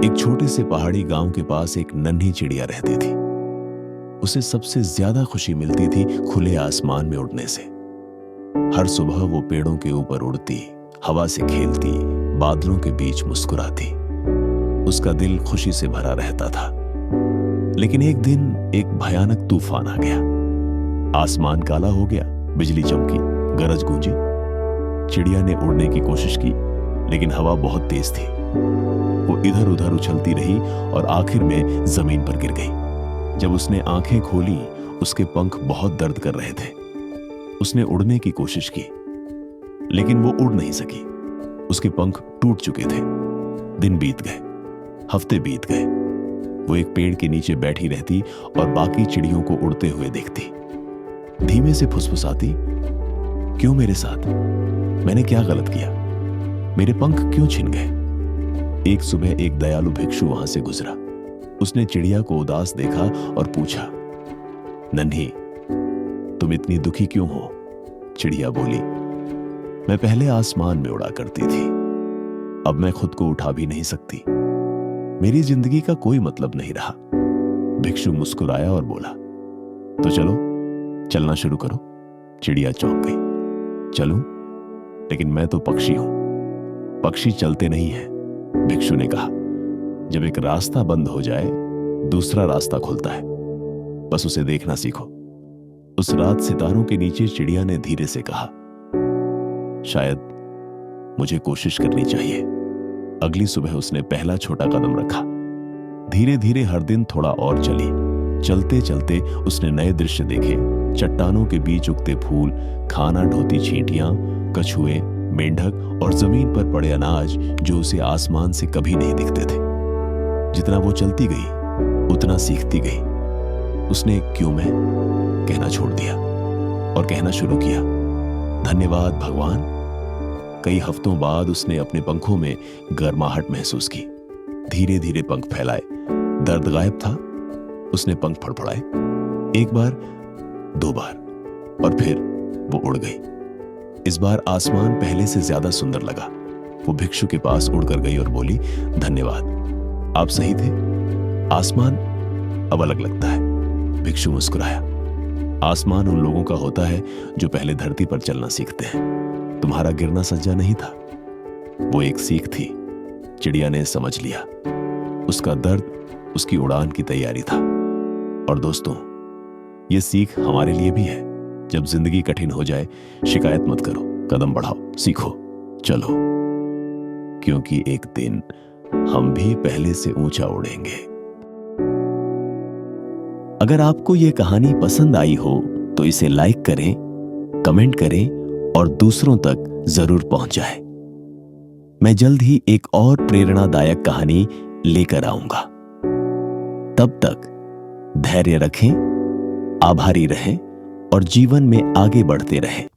एक छोटे से पहाड़ी गांव के पास एक नन्ही चिड़िया रहती थी। उसे सबसे ज्यादा खुशी मिलती थी खुले आसमान में उड़ने से। हर सुबह वो पेड़ों के ऊपर उड़ती, हवा से खेलती, बादलों के बीच मुस्कुराती। उसका दिल खुशी से भरा रहता था। लेकिन एक दिन एक भयानक तूफान आ गया। आसमान काला हो गया, बिजली चमकी, गरज गूंजी। चिड़िया ने उड़ने की कोशिश की, लेकिन हवा बहुत तेज थी। वो इधर उधर उछलती रही और आखिर में जमीन पर गिर गई। जब उसने आंखें खोली, उसके पंख बहुत दर्द कर रहे थे। उसने उड़ने की कोशिश की, लेकिन वो उड़ नहीं सकी। उसके पंख टूट चुके थे। दिन बीत गए, हफ्ते बीत गए। वो एक पेड़ के नीचे बैठी रहती और बाकी चिड़ियों को उड़ते हुए देखती। धीमे से फुसफुसाती, क्यों मेरे साथ? मैंने क्या गलत किया? मेरे पंख क्यों छिन गए? एक सुबह एक दयालु भिक्षु वहां से गुजरा। उसने चिड़िया को उदास देखा और पूछा, नन्ही, तुम इतनी दुखी क्यों हो? चिड़िया बोली, मैं पहले आसमान में उड़ा करती थी, अब मैं खुद को उठा भी नहीं सकती। मेरी जिंदगी का कोई मतलब नहीं रहा। भिक्षु मुस्कुराया और बोला, तो चलो, चलना शुरू करो। चिड़िया चौंक गई। चलूं? लेकिन मैं तो पक्षी हूं। पक्षी चलते नहीं हैं, भिक्षु ने कहा। जब एक रास्ता बंद हो जाए, दूसरा रास्ता खुलता है। बस उसे देखना सीखो। उस रात सितारों के नीचे चिड़िया ने धीरे से कहा, शायद मुझे कोशिश करनी चाहिए। अगली सुबह उसने पहला छोटा कदम रखा। धीरे धीरे हर दिन थोड़ा और चली। चलते चलते उसने नए दृश्य देखे। चट्टानों के बीच उगते फूल, खाना ढोती चींटियां, कछुए, मेंढक और जमीन पर पड़े अनाज जो उसे आसमान से कभी नहीं दिखते थे। जितना वो चलती गई, उतना सीखती गई। उसने क्यों मैं कहना छोड़ दिया और कहना शुरू किया, धन्यवाद भगवान। कई हफ्तों बाद उसने अपने पंखों में गर्माहट महसूस की। धीरे धीरे पंख फैलाए। दर्द गायब था। उसने पंख फड़फड़ाए, एक बार, दो बार, और फिर वो उड़ गई। इस बार आसमान पहले से ज्यादा सुंदर लगा। वो भिक्षु के पास उड़कर गई और बोली, धन्यवाद, आप सही थे। आसमान अब अलग लगता है। भिक्षु मुस्कुराया। आसमान उन लोगों का होता है जो पहले धरती पर चलना सीखते हैं। तुम्हारा गिरना सज्जा नहीं था, वो एक सीख थी। चिड़िया ने समझ लिया। उसका दर्द उसकी उड़ान की तैयारी था। और दोस्तों, ये सीख हमारे लिए भी है। जब जिंदगी कठिन हो जाए, शिकायत मत करो, कदम बढ़ाओ, सीखो, चलो, क्योंकि एक दिन हम भी पहले से ऊंचा उड़ेंगे। अगर आपको यह कहानी पसंद आई हो तो इसे लाइक करें, कमेंट करें और दूसरों तक जरूर पहुंचाएं। मैं जल्द ही एक और प्रेरणादायक कहानी लेकर आऊंगा। तब तक धैर्य रखें, आभारी रहें और जीवन में आगे बढ़ते रहें।